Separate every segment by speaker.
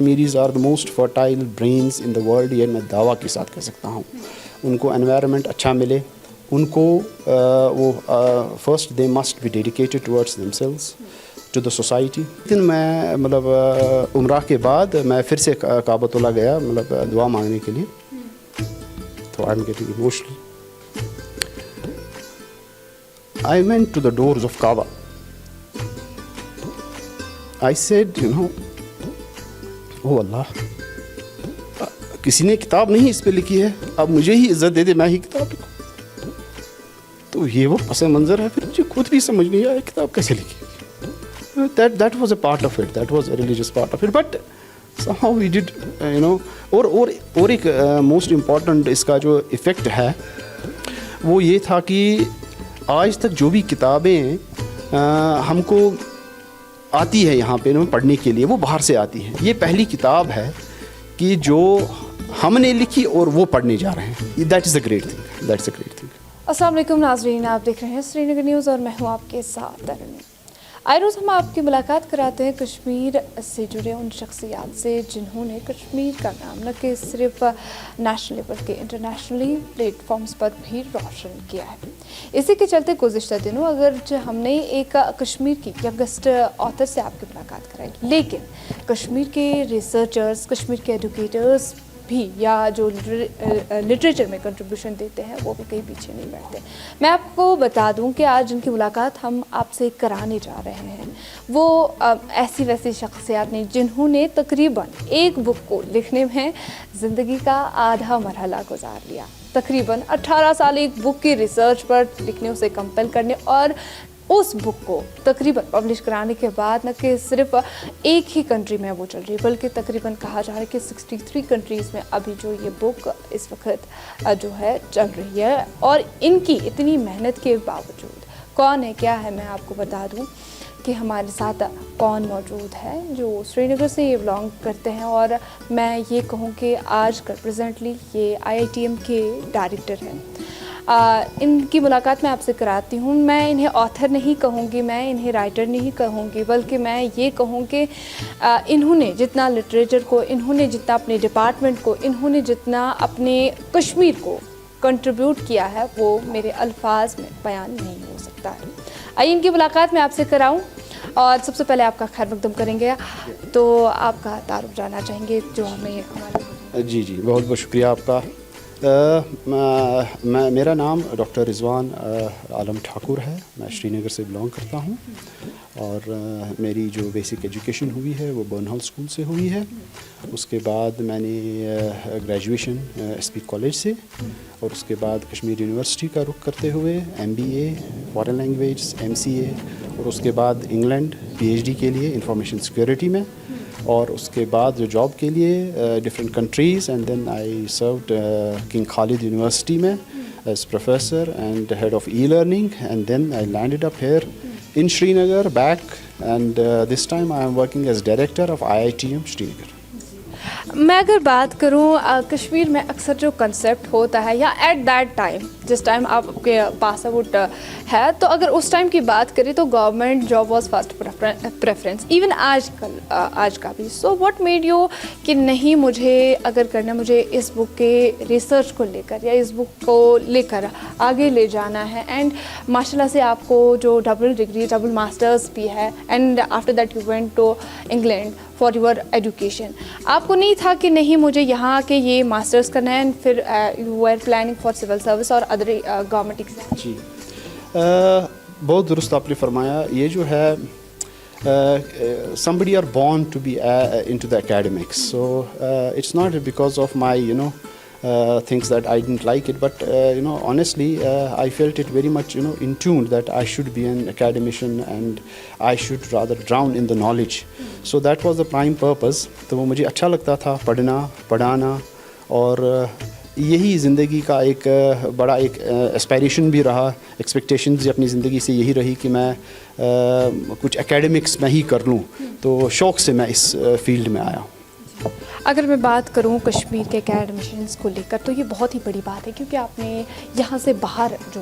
Speaker 1: Kashmiris are the most fertile brains in the world, یہ میں دعویٰ کے ساتھ کہہ سکتا ہوں. ان کو انوائرمنٹ اچھا ملے، ان کو وہ first they must be dedicated towards themselves to the society. لیکن میں مطلب عمرہ کے بعد میں پھر سے کعبۃ اللہ گیا مطلب دعا مانگنے کے لیے. تو I am getting emotional. I went to the doors of Kaaba. I said, oh Allah, کسی نے کتاب نہیں اس پہ لکھی ہے، اب مجھے ہی عزت دے دے، میں ہی کتاب لکھوں. تو یہ وہ پس منظر ہے، پھر مجھے خود بھی سمجھ نہیں آیا کتاب کیسے لکھی. That was a part of it. That was a religious part of it. But somehow we did, اور ایک موسٹ امپورٹنٹ اس کا جو ایفیکٹ ہے وہ یہ تھا کہ آج تک جو بھی کتابیں ہم کو آتی ہے یہاں پہ پڑھنے کے لیے وہ باہر سے آتی ہیں. یہ پہلی کتاب ہے کہ جو ہم نے لکھی اور وہ پڑھنے جا رہے ہیں. That is a great thing. That's a great thing.
Speaker 2: السلام علیکم ناظرین، آپ دیکھ رہے ہیں سری نگر نیوز اور میں ہوں آپ کے ساتھ ترنم. آئے روز ہم آپ کی ملاقات کراتے ہیں کشمیر سے جڑے ان شخصیات سے جنہوں نے کشمیر کا نام نہ کہ صرف نیشنلی بلکہ انٹرنیشنلی پلیٹ فارمز پر بھی روشن کیا ہے. اسی کے چلتے گزشتہ دنوں اگرچہ ہم نے ایک کشمیر کی ینگسٹ آتھر سے آپ کی ملاقات کرائی، لیکن کشمیر کے ریسرچرز، کشمیر کے ایڈوکیٹرز بھی یا جو لٹریچر میں کنٹریبیوشن دیتے ہیں وہ بھی کہیں پیچھے نہیں بیٹھتے. میں آپ کو بتا دوں کہ آج جن کی ملاقات ہم آپ سے کرانے جا رہے ہیں وہ ایسی ویسی شخصیات نہیں جنہوں نے تقریباً ایک بک کو لکھنے میں زندگی کا آدھا مرحلہ گزار لیا. تقریباً 18 سال ایک بک کی ریسرچ پر لکھنے، اسے کمپیل کرنے اور اس بک کو تقریباً پبلش کرانے کے بعد نہ کہ صرف ایک ہی کنٹری میں وہ چل رہی ہے بلکہ تقریباً کہا جا رہا ہے کہ 63 کنٹریز میں ابھی جو یہ بک اس وقت جو ہے چل رہی ہے. اور ان کی اتنی محنت کے باوجود کون ہے کیا ہے میں آپ کو بتا دوں کہ ہمارے ساتھ کون موجود ہے جو سری نگر سے یہ بلانگ کرتے ہیں اور میں یہ کہوں کہ آج کل پریزنٹلی یہ IITM کے ڈائریکٹر ہیں. ان کی ملاقات میں آپ سے کراتی ہوں. میں انہیں آتھر نہیں کہوں گی، میں انہیں رائٹر نہیں کہوں گی، بلکہ میں یہ کہوں کہ انہوں نے جتنا لٹریچر کو، انہوں نے جتنا اپنے ڈپارٹمنٹ کو، انہوں نے جتنا اپنے کشمیر کو کنٹریبیوٹ کیا ہے وہ میرے الفاظ میں بیان نہیں ہو سکتا ہے. آئیے ان کی ملاقات میں آپ سے کراؤں اور سب سے پہلے آپ کا خیر مقدم کریں گے تو آپ کا تعارف جاننا چاہیں گے جو ہمیں ہمارے.
Speaker 1: جی بہت بہت شکریہ آپ کا. میرا نام ڈاکٹر رضوان عالم ٹھاکر ہے. میں شری نگر سے بلانگ کرتا ہوں اور میری جو بیسک ایجوکیشن ہوئی ہے وہ برن ہال اسکول سے ہوئی ہے. اس کے بعد میں نے گریجویشن SP کالج سے اور اس کے بعد کشمیر یونیورسٹی کا رخ کرتے ہوئے MBA فارن لینگویج MCA اور اس کے بعد انگلینڈ PhD کے لیے انفارمیشن سیکورٹی میں اور اس کے بعد جو جاب کے لیے different countries and then I served King Khalid University میں as professor and head of E-learning and then I landed up here in Srinagar back and this time I am working as director of IITM Srinagar.
Speaker 2: میں اگر بات کروں کشمیر میں اکثر جو concept ہوتا ہے یا ایٹ دیٹ ٹائم جس ٹائم آپ کے پاس آؤٹ ہے تو اگر اس ٹائم کی بات کریں تو government job was first preference even آج کا بھی. سو واٹ میڈ یو کہ نہیں مجھے اگر کرنا مجھے اس بک کے ریسرچ کو لے کر یا اس بک کو لے کر آگے لے جانا ہے اینڈ ماشاء اللہ سے آپ کو جو ڈبل ڈگری ڈبل ماسٹرز بھی ہے and after that you went to England for your education. آپ کو نہیں تھا کہ نہیں مجھے یہاں کے یہ ماسٹرز کرنا ہے اینڈ پھر you are planning for civil service اور ادر گورنمنٹ ایگزام؟
Speaker 1: جی بہت درست آپ نے فرمایا. یہ جو ہے somebody are born to be into the academics, so it's not because of my things that I didn't like it, but honestly I felt it very much in tune that I should be an academician and I should rather drown in the knowledge. So that was the prime purpose. تو وہ مجھے اچھا لگتا تھا پڑھنا پڑھانا اور یہی زندگی کا ایک بڑا ایک اسپائریشن بھی رہا. ایکسپیکٹیشنز اپنی زندگی سے یہی رہی کہ میں کچھ اکیڈمکس میں ہی کر لوں, تو شوق سے میں اس فیلڈ میں آیا.
Speaker 2: اگر میں بات کروں کشمیر کے اکیڈمیشنس کو لے کر تو یہ بہت ہی بڑی بات ہے کیونکہ آپ نے یہاں سے باہر جو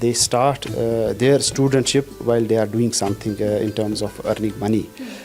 Speaker 1: they start their studentship while they are doing something in terms of earning money.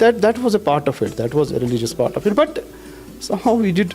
Speaker 1: that was a part of it, that was a religious part of it, but somehow we did,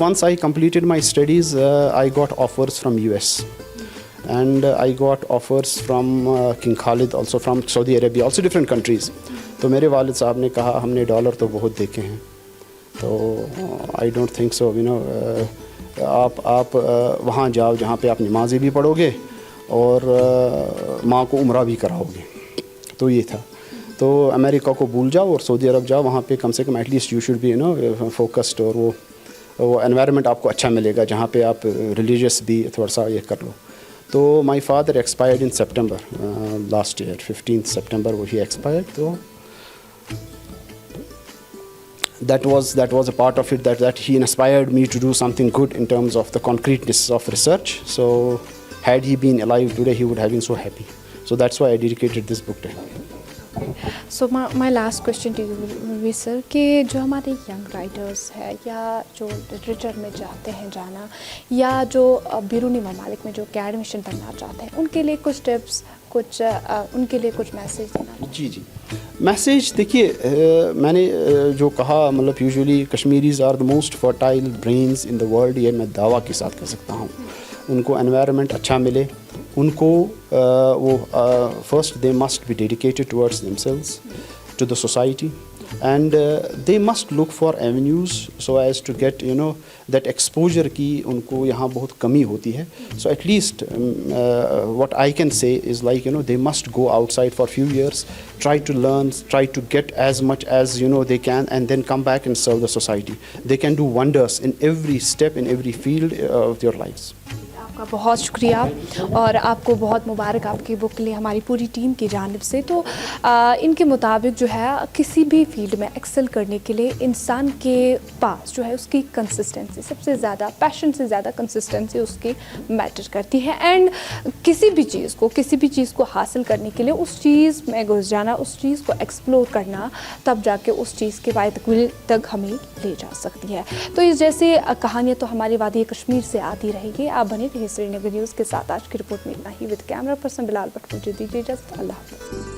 Speaker 1: Once I completed my studies, I got offers from US. and I got offers from King Khalid, also from Saudi Arabia, also different countries. تو میرے والد صاحب نے کہا ہم نے dollar تو بہت دیکھے ہیں, تو آئی ڈونٹ تھنک سو آپ وہاں جاؤ جہاں پہ آپ نمازیں بھی پڑھو گے اور ماں کو عمرہ بھی کراؤ گے. تو یہ تھا. تو امریکہ کو بھول جاؤ اور سعودی عرب جاؤ, وہاں پہ کم سے کم at least you should be focused, اور وہ انوائرمنٹ آپ کو اچھا ملے گا جہاں پہ آپ ریلیجیس بھی تھوڑا سا یہ کر لو. تو my father expired in September last year 15 September وہ ہی ایکسپائرڈ. تو that was a part of it that he inspired me to do something good in terms of the concreteness of research. So had he been alive today, he would have been so happy. So that's why I dedicated this book to him.
Speaker 2: So my last question to you will be sir کہ جو ہمارے young writers ہے یا جو literature میں چاہتے ہیں جانا یا جو بیرونی ممالک میں جو ایڈمیشن پڑھنا چاہتے ہیں ان کے لیے کچھ ٹپس, کچھ ان کے لیے کچھ میسیج دینا.
Speaker 1: جی میسیج دیکھیے, میں نے جو کہا مطلب usually Kashmiris are the most fertile brains in the world, یہ میں دعویٰ کے ساتھ کہہ سکتا ہوں. ان کو انوائرمنٹ اچھا ملے, ان کو وہ first they must be dedicated towards themselves to the society, and they must look for avenues so as to get that exposure کی ان کو یہاں بہت کمی ہوتی ہے. So at least what I can say is like they must go outside for few years, try to learn, try to get as much as they can, and then come back and serve the society. They can do wonders in every step, in every field of their lives.
Speaker 2: آپ کا بہت شکریہ اور آپ کو بہت مبارک آپ کی بک کے لیے ہماری پوری ٹیم کی جانب سے. تو ان کے مطابق جو ہے کسی بھی فیلڈ میں ایکسل کرنے کے لیے انسان کے پاس جو ہے اس کی کنسسٹنسی سب سے زیادہ, پیشن سے زیادہ کنسسٹنسی اس کی میٹر کرتی ہے. اینڈ کسی بھی چیز کو حاصل کرنے کے لیے اس چیز میں گھس جانا, اس چیز کو ایکسپلور کرنا, تب جا کے اس چیز کے بعد تک ہمیں لے جا سکتی ہے. تو اس جیسی کہانیاں تو ہماری وادی کشمیر سے آتی رہے گی. آپ بنے رہیے سری نگر نیوز کے ساتھ. آج کی رپورٹ میں اتنا ہی. With camera person Bilal Bhat مجھے دیجیے اجازت. اللہ حافظ.